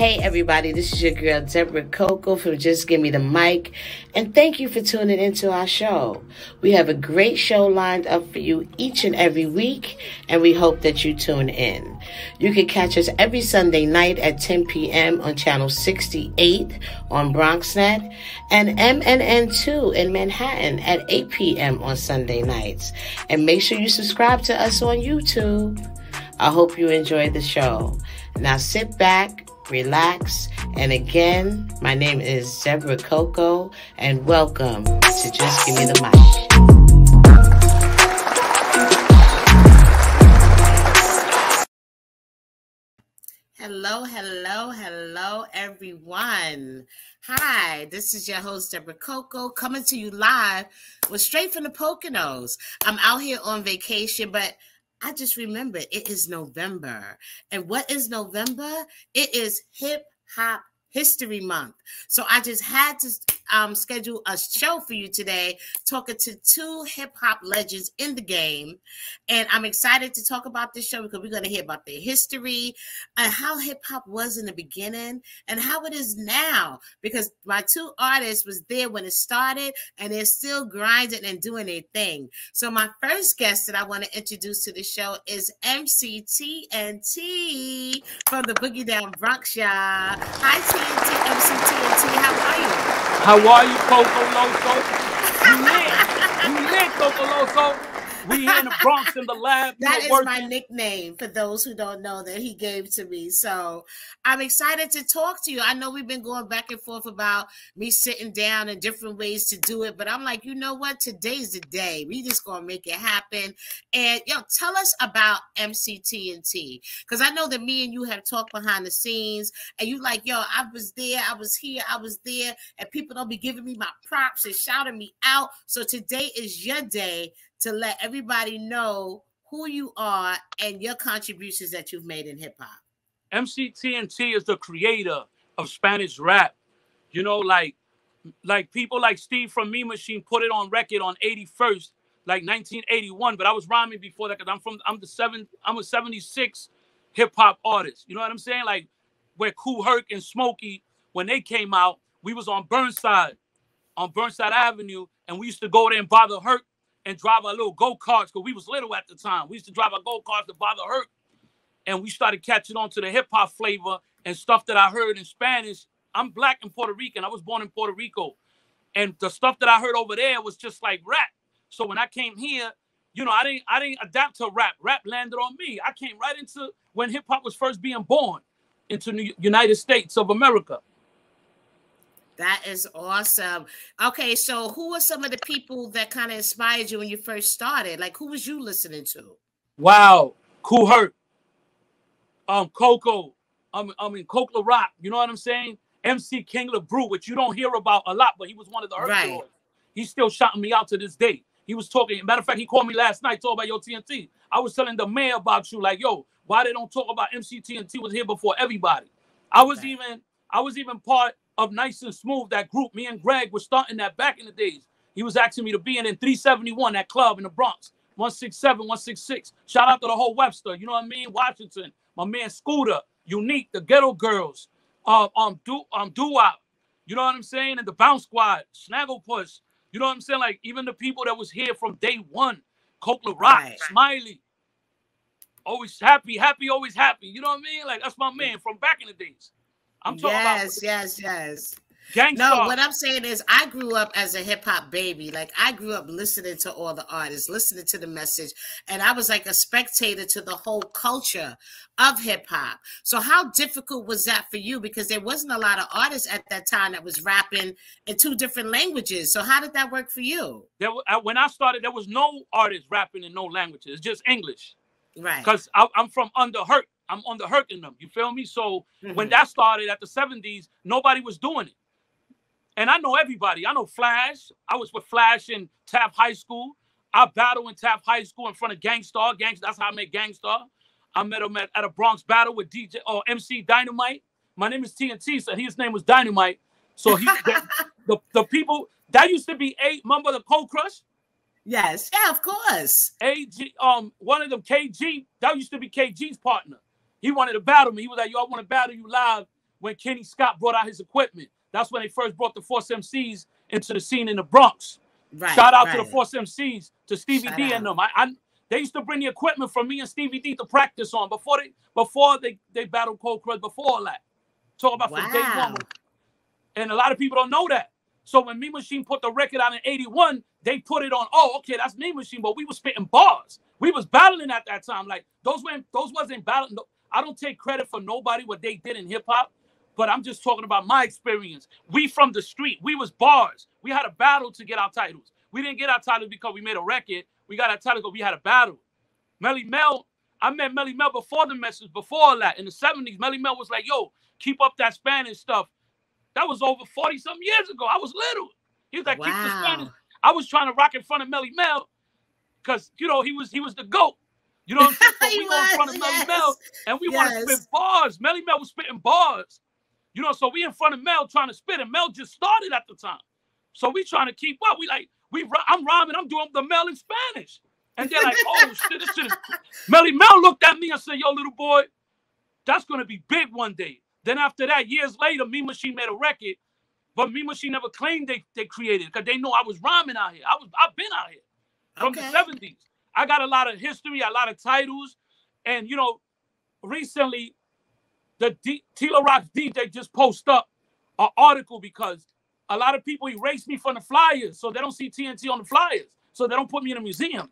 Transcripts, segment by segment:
Hey everybody, this is your girl Debra CoCo from Just Gimme the Mic, and thank you for tuning into our show. We have a great show lined up for you each and every week, and we hope that you tune in. You can catch us every Sunday night at 10 p.m. on channel 68 on BronxNet, and MNN2 in Manhattan at 8 p.m. on Sunday nights. And make sure you subscribe to us on YouTube. I hope you enjoyed the show. Now sit back, relax, and again, my name is Debra CoCo, and welcome to Just Gimme the Mic. Hello, hello, hello, everyone. Hi, this is your host, Debra CoCo, coming to you live straight from the Poconos. I'm out here on vacation, but I just remembered it is November. And what is November? It is Hip Hop History Month. So I just had to schedule a show for you today, talking to two hip hop legends in the game. And I'm excited to talk about this show because we're going to hear about their history and how hip hop was in the beginning and how it is now. Because my two artists was there when it started and they're still grinding and doing their thing. So my first guest that I want to introduce to the show is MC TNT from the Boogie Down Bronx, y'all. Hi, TNT, MC TNT. How are you? How are you, Coco Loco? You lit, Coco Loco. We here in the Bronx in the lab. That is my nickname for those who don't know that he gave to me. So I'm excited to talk to you. I know we've been going back and forth about me sitting down and different ways to do it, but I'm like, you know what? Today's the day. We just gonna make it happen. And tell us about MC TNT, because I know that me and you have talked behind the scenes, and you like, I was there, I was here, I was there, and people don't be giving me my props and shouting me out. So today is your day to let everybody know who you are and your contributions that you've made in hip-hop. MC TNT is the creator of Spanish rap. You know, like people like Steve from Me Machine put it on record on 81st, like 1981, but I was rhyming before that because I'm a 76 hip-hop artist. You know what I'm saying? Like, where Kool Herc and Smokey, when they came out, we was on Burnside Avenue, and we used to go there and bother Herc and drive our little go-karts, because we was little at the time. We used to drive our go-karts to bother Herc, and we started catching on to the hip-hop flavor and stuff that I heard in Spanish. I'm black and Puerto Rican. I was born in Puerto Rico, and the stuff that I heard over there was just like rap. So when I came here, I didn't adapt to rap. Rap landed on me. I came right into when hip-hop was first being born into the United States of America. That is awesome. Okay, so who were some of the people that kind of inspired you when you first started? Like, who was you listening to? Wow, Kool Herc, Coco, Coke Rock. You know what I'm saying? MC King LeBrew, which you don't hear about a lot, but he was one of the Herc boys. He's still shouting me out to this day. He was talking. Matter of fact, he called me last night, talking about your TNT. I was telling the mayor about you, like, why they don't talk about MC TNT was here before everybody. I was even part of Nice and Smooth, that group. Me and Greg were starting that back in the days. He was asking me to be in 371, that club in the Bronx, 167, 166. Shout out to the whole Webster, you know what I mean? Washington, my man Scooter, Unique, the Ghetto Girls, Doo-Wop, you know what I'm saying? And the Bounce Squad, Snagglepuss, you know what I'm saying? Like, even the people that was here from day one, Coke Rock, Smiley, always happy, always happy. You know what I mean? Like, that's my man from back in the days. I'm talking about yes. Gangsta. No, what I'm saying is I grew up as a hip hop baby. Like, I grew up listening to all the artists, listening to the message, and I was like a spectator to the whole culture of hip hop. So how difficult was that for you? Because there wasn't a lot of artists at that time that was rapping in 2 different languages. So how did that work for you? When I started, there was no artists rapping in no languages. It's just English. Right. Because I'm from under Herc. I'm under Herc in them. You feel me? So when that started at the 70s, nobody was doing it. And I know everybody. I know Flash. I was with Flash in Taft High School. I battled in Taft High School in front of Gangstar. That's how I met Gangstar. I met him at a Bronx battle with MC Dynamite. My name is TNT, so his name was Dynamite. So the people that used to be remember the Cold Crush? Yes, yeah, of course. One of them, KG, that used to be KG's partner. He wanted to battle me. He was like, yo, I want to battle you live when Kenny Scott brought out his equipment. That's when they first brought the Force MCs into the scene in the Bronx. Right, Shout out to the Force MCs, to Stevie Shout D out. and them. They used to bring the equipment from me and Stevie D to practice on before they battled Cold Crush, before all that. Talk about from day one. And a lot of people don't know that. So when Mean Machine put the record out in 81, they put it on, oh, okay, that's Mean Machine, but we was spitting bars. We was battling at that time. Like, those wasn't battling. I don't take credit for nobody what they did in hip-hop, but I'm just talking about my experience. We from the street. We was bars. We had a battle to get our titles. We didn't get our titles because we made a record. We got our titles because we had a battle. Melly Mel, I met Melly Mel before the message, before all that. In the 70s, Melly Mel was like, yo, keep up that Spanish stuff. That was over 40-something years ago. I was little. He was like, keep the Spanish. I was trying to rock in front of Melly Mel because, you know, he was the GOAT. You know what I'm saying? So we were in front of Melly Mel, and we want to spit bars. Melly Mel was spitting bars. You know, so we in front of Mel trying to spit, and Mel just started at the time. So we trying to keep up. I'm rhyming, I'm doing the Mel in Spanish. And they're like, oh, shit, this shit is... Melly Mel looked at me and said, yo, little boy, that's going to be big one day. Then after that, years later, Mean Machine made a record, but Mean Machine never claimed they created it because they know I was rhyming out here. I've been out here from the 70s. I got a lot of history, a lot of titles. And, you know, recently, the Tila Rock's DJ just posted up an article because a lot of people erase me from the flyers, so they don't see TNT on the flyers, so they don't put me in a museum.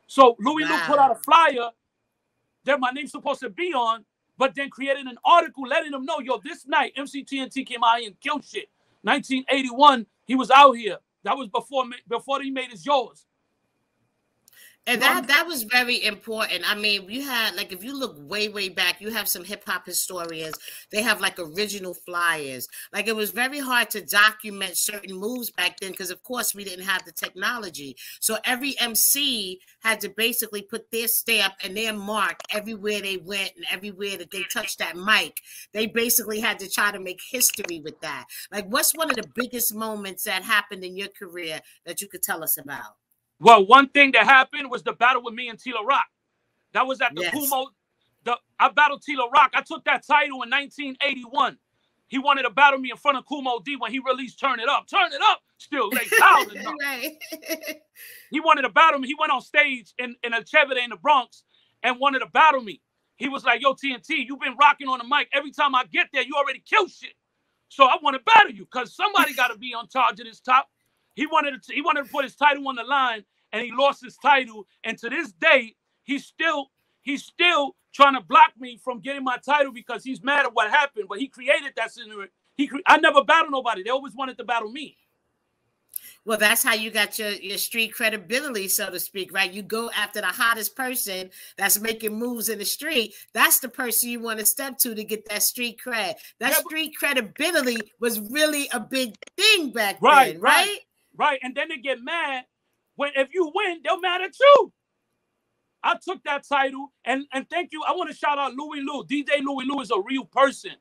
So Louis Luke put out a flyer that my name's supposed to be on, but then created an article letting them know, yo, this night, MC TNT came out here and killed shit. 1981, he was out here. That was before he made his yours. And that was very important. I mean, you had, like, if you look way, way back, you have some hip hop historians. They have like original flyers. Like, it was very hard to document certain moves back then because, of course, we didn't have the technology. So every MC had to basically put their stamp and their mark everywhere they went and everywhere that they touched that mic. They basically had to try to make history with that. Like, what's one of the biggest moments that happened in your career that you could tell us about? Well, one thing that happened was the battle with me and Tila Rock. That was at the Kumo. I battled Tila Rock. I took that title in 1981. He wanted to battle me in front of Kumo D when he released Turn It Up. Turn It Up still like loud enough. He wanted to battle me. He went on stage in a Chevrolet in the Bronx and wanted to battle me. He was like, yo, TNT, you've been rocking on the mic. Every time I get there, you already kill shit. So I want to battle you because somebody got to be on charge of this top. He wanted to put his title on the line, and he lost his title. And to this day, he's still trying to block me from getting my title because he's mad at what happened. But he created that scenario. I never battled nobody. They always wanted to battle me. Well, that's how you got your street credibility, so to speak, right? You go after the hottest person that's making moves in the street. That's the person you want to step to get that street cred. That street credibility was really a big thing back then, right? Right. And then they get mad if you win, they're mad at you. I took that title, and thank you. I want to shout out Louis Lou. DJ Louis Lou is a real person.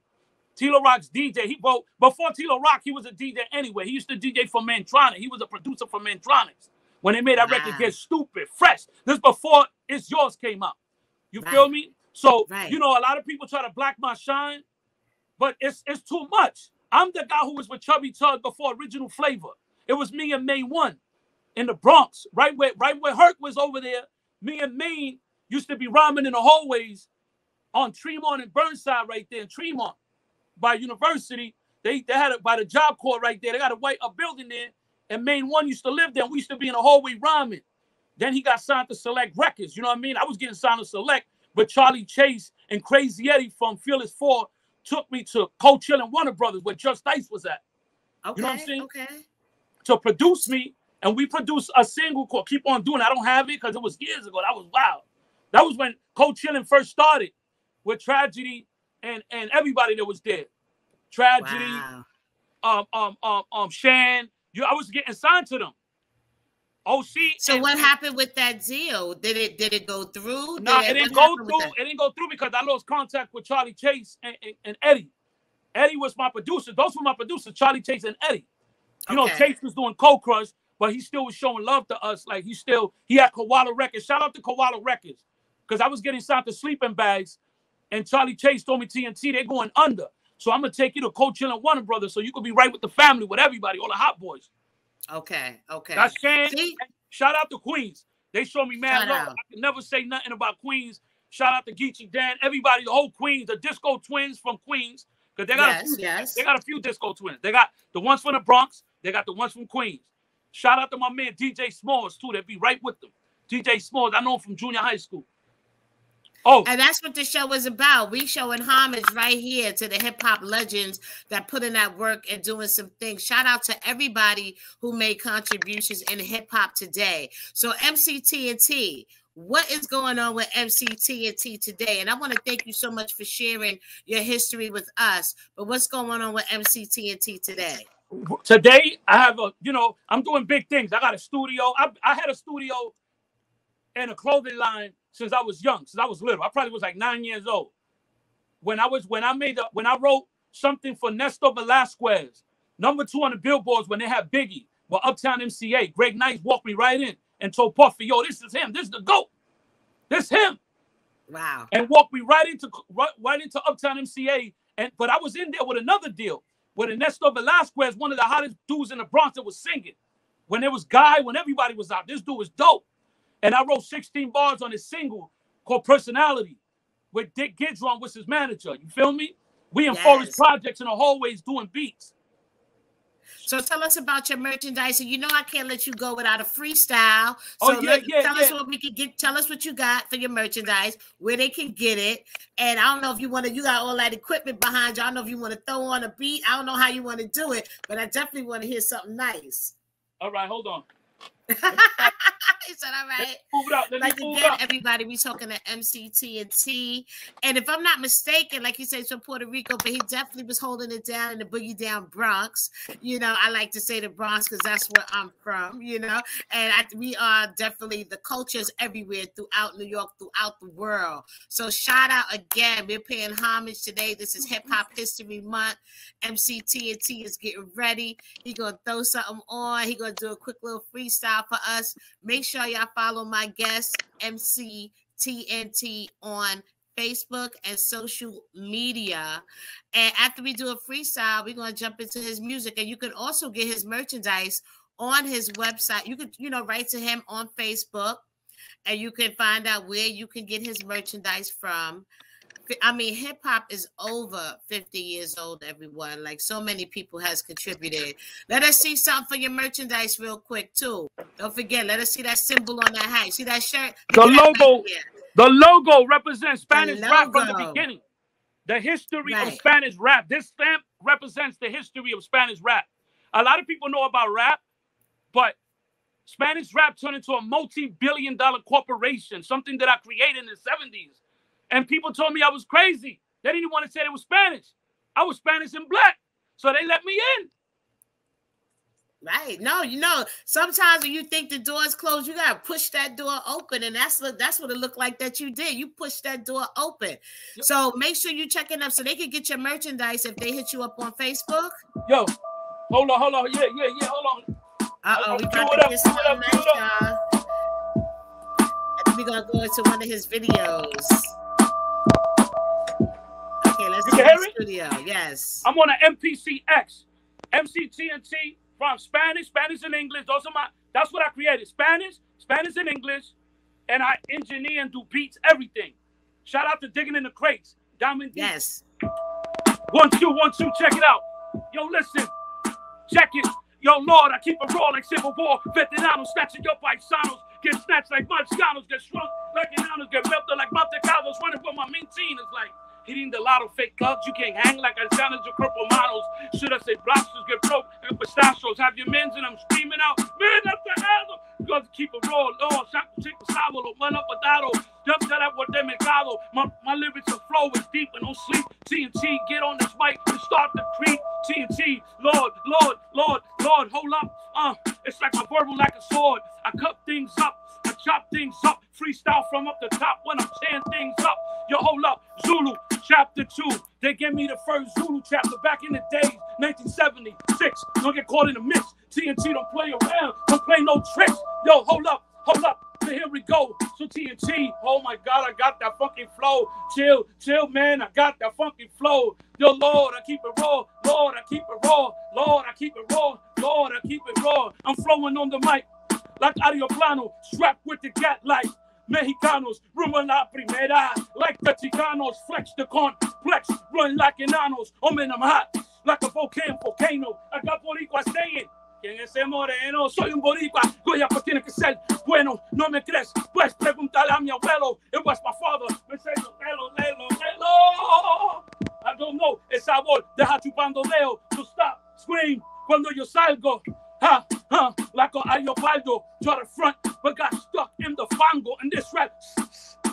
Tila Rock's DJ. Before Tila Rock, he was a DJ anyway. He used to DJ for Mantronics. He was a producer for Mantronics. When they made that record Get Stupid, Fresh. This before It's Yours came out. You feel me? So, you know, a lot of people try to block my shine, but it's too much. I'm the guy who was with Chubby Tug before Original Flavor. It was me and Maine 1 in the Bronx, right where Herc was over there. Me and Maine used to be rhyming in the hallways on Tremont and Burnside right there in Tremont by University. They had it by the Job Corps right there. They got a building there, and Maine 1 used to live there. We used to be in the hallway rhyming. Then he got signed to Select Records. You know what I mean? I was getting signed to Select, but Charlie Chase and Crazy Eddie from Fearless 4 took me to Cold Chill and Warner Brothers, where Just Dice was at. Okay, you know what I'm saying? Okay. To produce me, and we produced a single called Keep On Doing. I don't have it because it was years ago. That was wild. That was when Cold Chillin' first started with Tragedy and everybody that was there. Tragedy, Shan. I was getting signed to them. OC. So what happened with that deal? Did it go through? No, it didn't go through. It didn't go through because I lost contact with Charlie Chase and Eddie. Eddie was my producer. Those were my producers, Charlie Chase and Eddie. You know, Chase was doing Cold Crush, but he still was showing love to us. Like he had Koala Records. Shout out to Koala Records. Because I was getting signed to Sleeping Bags, and Charlie Chase told me TNT, they're going under. So I'm gonna take you to Coachella and Warner Brothers, so you can be right with the family, with everybody, all the hot boys. Okay, okay. That's saying. See? Shout out to Queens. They show me mad love. Shout out. I can never say nothing about Queens. Shout out to Geechee Dan, everybody, the whole Queens, the disco twins from Queens, because they got they got a few disco twins. They got the ones from the Bronx. They got the ones from Queens. Shout out to my man DJ Smalls too. They be right with them. DJ Smalls, I know him from junior high school. Oh, and that's what the show is about. We showing homage right here to the hip hop legends that put in that work and doing some things. Shout out to everybody who made contributions in hip hop today. So MC TNT, what is going on with MC TNT today? And I want to thank you so much for sharing your history with us. But what's going on with MC TNT today? Today, I have I'm doing big things. I got a studio. I had a studio and a clothing line since I was young, since I was little. I probably was like 9 years old. When I wrote something for Nestor Velasquez, #2 on the billboards when they had Biggie, well, Uptown MCA, Greg Nice walked me right in and told Puffy, yo, this is him. This is the GOAT. This him. Wow. And walked me right into Uptown MCA. But I was in there with another deal with Nestor Velasquez, one of the hottest dudes in the Bronx that was singing. When there was Guy, when everybody was out, this dude was dope. And I wrote 16 bars on his single called Personality with Dick Gidron was his manager. You feel me? We in Forest Projects in the hallways doing beats. So tell us about your merchandise. And you know I can't let you go without a freestyle. So tell us what we can get. Tell us what you got for your merchandise, where they can get it. And I don't know if you want to, you got all that equipment behind you. I don't know if you want to throw on a beat. I don't know how you want to do it, but I definitely want to hear something nice. All right, hold on. He said, all right. Like again, everybody, we talking to MC TNT. And if I'm not mistaken, like you said, he's from Puerto Rico, but he definitely was holding it down in the boogie down Bronx. You know, I like to say the Bronx because that's where I'm from, you know. And we are definitely, the cultures everywhere throughout New York, throughout the world. So shout out again. We're paying homage today. This is Hip Hop History Month. MC TNT is getting ready. He going to throw something on. He going to do a quick little freestyle for us. Make sure y'all follow my guest, MC TNT, on Facebook and social media. And after we do a freestyle, we're going to jump into his music. And you can also get his merchandise on his website. You could, write to him on Facebook, and you can find out where you can get his merchandise from. I mean, hip hop is over 50 years old, everyone. Like, so many people has contributed. Let us see something for your merchandise real quick, too. Don't forget, let us see that symbol on that hat. See that shirt? The logo represents Spanish rap from the beginning. The history of Spanish rap. This stamp represents the history of Spanish rap. A lot of people know about rap, but Spanish rap turned into a multi-billion-dollar corporation, something that I created in the 70s. And people told me I was crazy. They didn't even want to say it was Spanish. I was Spanish and black. So they let me in. Right. No, sometimes when you think the door is closed, you got to push that door open. And that's what it looked like that you did. You pushed that door open. Yep. So make sure you check it up so they can get your merchandise if they hit you up on Facebook. Yo, hold on. Yeah, hold on. Uh-oh, we got to get something nice, y'all. We're going to go into one of his videos. Okay, let's do the studio. Yes. I'm on an MPCX. MC TNT from Spanish and English. That's what I created. Spanish and English. And I engineer and do beats, everything. Shout out to Digging in the Crates. Diamond D. Yes. 1, 2, check it out. Yo, listen. Check it. Yo, Lord, I keep it raw like Civil War. Veteranos, snatching your paisanos. Get snatched like Marcianos. Get shrunk like enanos. Get melted like Monte Carlos. Running with my mean teen is like hitting the lotto, fake clubs. You can't hang like I challenge your cripple models. Should I say blobsters get broke and pistachios? Have your men's and I'm screaming out, man, that's the anthem. Because keep it raw, Lord, chico sábado, one up a dado. Jump to that what they mercado. My lyrics are flow is deep and don't sleep. TNT, get on this mic and start to creep. TNT, Lord, hold up. It's like my verbal like a sword. I cut things up, I chop things up. Freestyle from up the top when I'm tearing things up. Yo, hold up, Zulu, chapter 2. They gave me the first Zulu chapter back in the days, 1976. Don't get caught in a mix. TNT don't play around, don't play no tricks. Yo, hold up. So here we go. So TNT, oh my God, I got that funky flow. Chill, chill, man, I got that funky flow. Yo, Lord, I keep it raw. Lord, I keep it raw. Lord, I keep it raw. Lord, I keep it raw. I'm flowing on the mic like Aeroplano, strapped with the cat light. Mexicanos, rumor la primera. Like the Chicanos, flex the complex, run like enanos. Oh man, I'm hot, like a volcano. I got boricua saying, ¿quién es ese moreno? Soy un boricua, Goya pues tiene que ser bueno. No me crees, pues pregúntale a mi abuelo. It was my father, me say lelo. I don't know, el sabor, deja chupando leo. So stop, scream, cuando yo salgo. Like a Leopardo, try to front, but got stuck in the fango. And this rap,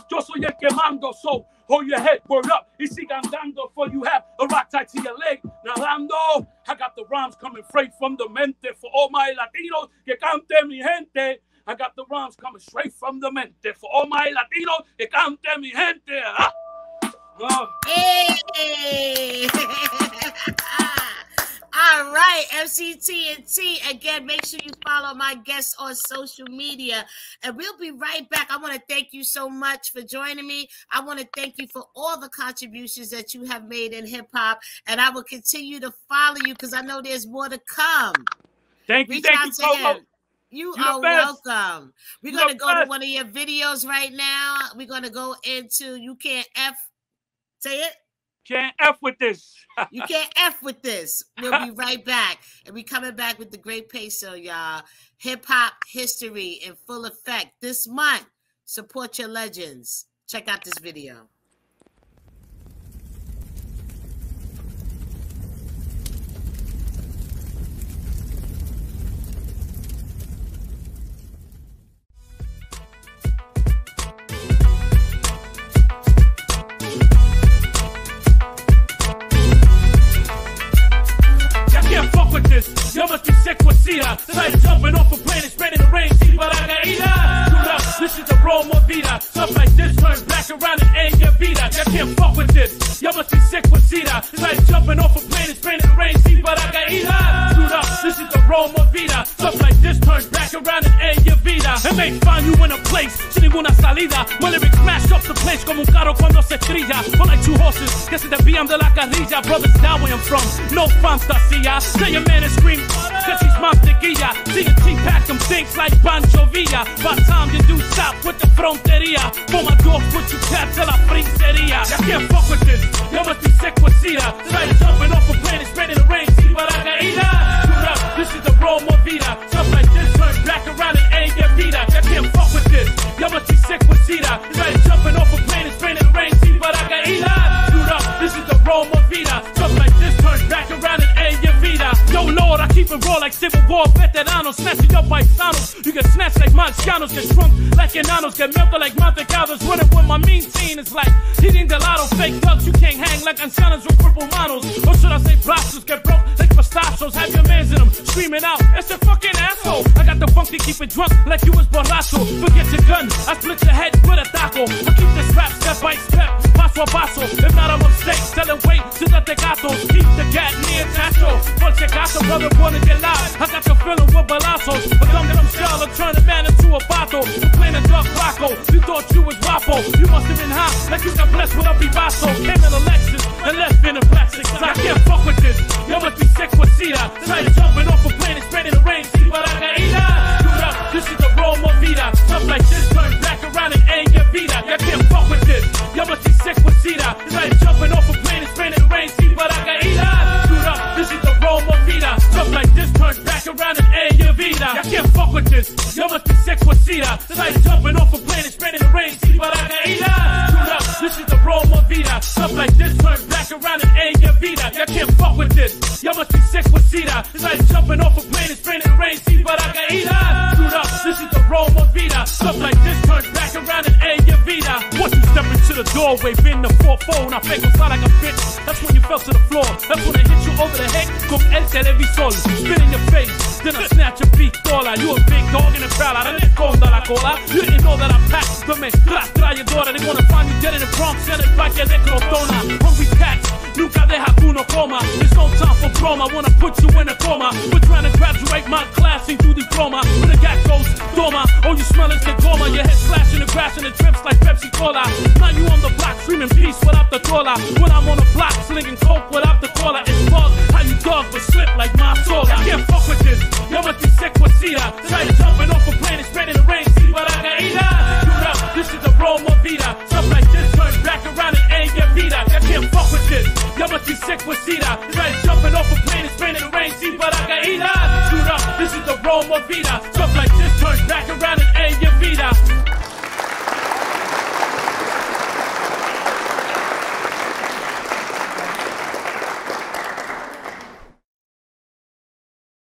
yo soy el que mando, so hold your head, word up, y sigan dando, for you have a rock tied to your leg. Nadando, I got the rhymes coming straight from the mente, for all my Latinos que cante mi gente. I got the rhymes coming straight from the mente, for all my Latinos que cante mi gente. Hey! All right, MC TNT. Again, make sure you follow my guests on social media. And we'll be right back. I want to thank you so much for joining me. I want to thank you for all the contributions that you have made in hip-hop. And I will continue to follow you because I know there's more to come. Thank you, Coco. You are welcome. We're going to go to one of your videos right now. We're going to go into You Can't F. Say it. Can't F with this. You can't F with this. We'll be right back. And we coming back with the Great Peso, y'all. Hip-hop history in full effect this month. Support your legends. Check out this video. Yo must be sick with Cedar. Like jumping off a plane and spreading the rain. See what I got either. This is the Roma Vida. Stuff like this turn back around and ain't your vida. Y'all can't fuck with this. Yo must be sick with Cedar. Like jumping off a plane and spreading the rain. See what I got either. This is the Roma Vida. Stuff like this turn back around and ain't your vida. It may find you in a place sin ninguna salida. My lyrics smash up the place como un carro cuando se trilla. Or like two horses que se desvían de la carrilla. Brothers down where I'm from. No fantasía. Say a man and scream. Cause he's mantequilla. TNT pack them things like Pancho Villa. By time you do stop with the fronteria. For my dog put you cats to la frinceria. Y'all can't fuck with this. Y'all must be sick with Cedar. Like jumping off a plane and spreading the rain. See what I got either. This is the Roma Vida. Stuff like this turn back around and ain't get vida. Y'all can't fuck with this. Y'all must be sick with Cedar. Like jumping off a plane and spreading the rain. See what I got either. This is the Roma Vida. Stuff like this turn back around and ain't get vida. Yo Lord, I keep it raw like Civil War veteranos. Snatching up paisanos. You get snatched like manchanos. Get shrunk like enanos. Get melted like mantecados. Running with my mean teen. It's like hitting the lotto. Fake thugs, you can't hang like ancianos with purple manos. Or should I say brazos? Get broke like pistachios. Have your mans in them screaming out, it's a fucking asshole. I got the funk to keep it drunk like you was borracho. Forget your gun, I split your head with a taco. I keep this rap step by step, paso a paso. If not, I'm upstate, selling weight to the tecatos. Keep the cat near Tacho. Por si acaso, brother, wanna get loud. I got the feeling with balazos. But I'm from shell, turn a man into a bato. You playing a duck Rocco, you thought you was guapo. You must have been hot, like you got blessed with a Pivaso. Came in a Lexus and left in a plastic. I can't fuck with this, you must be sick with Cedar. Try to jumping off a plane and spreading the rain. See what I got either. This is the Roma Vida. Stuff like this turn back around and ain't your vida. You can't fuck with this, you must be sick with Cedar. Try to jumping off a plane and spreading the rain. See what I got either. This is the Roma Vida. Stuff like this turn back around and ain't your vida. You can't fuck with this, you must be sick with Cedar. Try to jumping off a plane and spreading the rain. See what I got either. This is the Roma Vida. Stuff like this turn back around and ain't your vida. You can't fuck with this, you must be sick with Cedar. Like jumping off a plane and spreading the rain. See what I got either. This is the Roma Vida. Stuff like this turn back around and ain't your vida. Once you step into the doorway, been the 4-4. Now fake inside like a bitch. That's when you fell to the floor. That's when I hit you over the head con el televisor. Spit in your face, then I snatch your pistola. You a big dog in the crowd, I didn't esconda la cola. You didn't know that I packed the me trayedora. They wanna find you dead in the Bronx and el Valle de Crotona. Hungry cats, nunca deja que uno coma. There's no time for chroma. Wanna put you in a coma. We're trying to graduate my class and do diploma. When the gat goes dorma, all you smell is the goma. Your head splashing and crashing and trips like Pepsi Cola. Now you on the block screaming peace without the cola. When I'm on the block slinging coke without the cola. It's bug how you dog but slip like my soul. I can't fuck with this. Yo must be sick with Cedar. Try jumping off a plane and spreading the rain. See what I got either. This is the Rome of Vida. Stuff like this turn back around and ain't get beat up. I can't fuck with this. Yo must be sick with Cedar. Try jumping off a plane and spreading the rain. See what I got either. This is the Rome of Vida. Stuff like this turn back around and